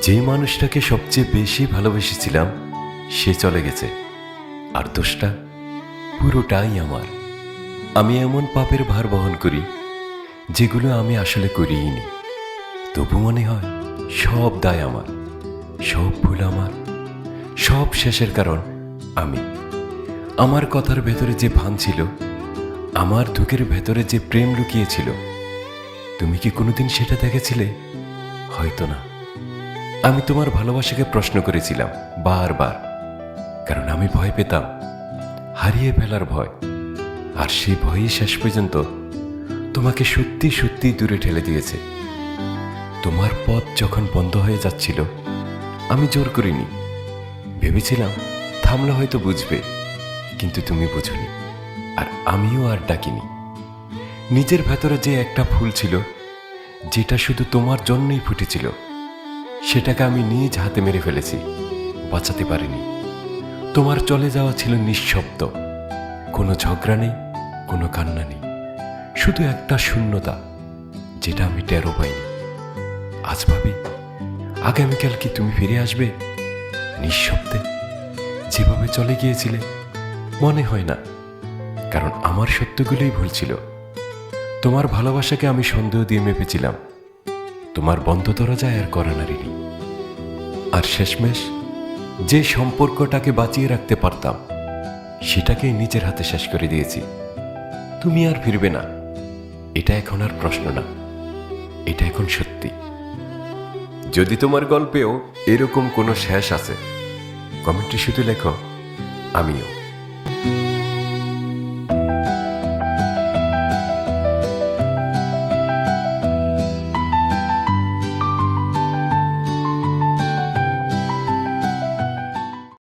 যে মানুষটাকে সবচেয়ে বেশি ভালোবেসেছিলাম সে চলে গেছে, আর দোষটা পুরোটাই আমার। আমি এমন পাপের ভার বহন করি যেগুলো আমি আসলে করিইনি, তবু মনে হয় সব দায় আমার, সব ভুল আমার, সব শেষের কারণ আমি। আমার কথার ভেতরে যে ভান ছিল, আমার দুঃখের ভেতরে যে প্রেম লুকিয়েছিল, তুমি কি কোনোদিন সেটা দেখেছিলে? হয়তো না। আমি তোমার ভালোবাসাকে প্রশ্ন করেছিলাম বারবার, কারণ আমি ভয় পেতাম, হারিয়ে ফেলার ভয়। আর সেই ভয়ই শেষ পর্যন্ত তোমাকে সত্যি সত্যি দূরে ঠেলে দিয়েছে। তোমার পথ যখন বন্ধ হয়ে যাচ্ছিল, আমি জোর করিনি। ভেবেছিলাম থামলে হয়তো বুঝবে, কিন্তু তুমি বুঝোনি, আর আমিও আর ডাকিনি। নিজের ভেতরে যে একটা ফুল ছিল, যেটা শুধু তোমার জন্যই ফুটেছিল, সেটাকে আমি নিজ হাতে মেরে ফেলেছি, বাঁচাতে পারিনি। তোমার চলে যাওয়া ছিল নিঃশব্দ, কোনো ঝগড়া নেই, কোনো কান্না নেই, শুধু একটা শূন্যতা, যেটা আমি টেরও পাইনি। আজ ভাবি, আগামীকাল কি তুমি ফিরে আসবে নিঃশব্দে, যেভাবে চলে গিয়েছিলে? মনে হয় না, কারণ আমার সত্যগুলোই ভুল ছিল। তোমার ভালোবাসাকে আমি সন্দেহ দিয়ে মেপেছিলাম, তোমার বন্ধ দরজায় আর করা নাড়িনি। আর শেষমেশ যে সম্পর্কটাকে বাঁচিয়ে রাখতে পারতাম, সেটাকেই নিজের হাতে শেষ করে দিয়েছি। তুমি আর ফিরবে না, এটা এখন আর প্রশ্ন না, এটা এখন সত্যি। যদি তোমার গল্পেও এরকম কোনো শেষ আছে, কমেন্টে শুধু লেখো আমিও।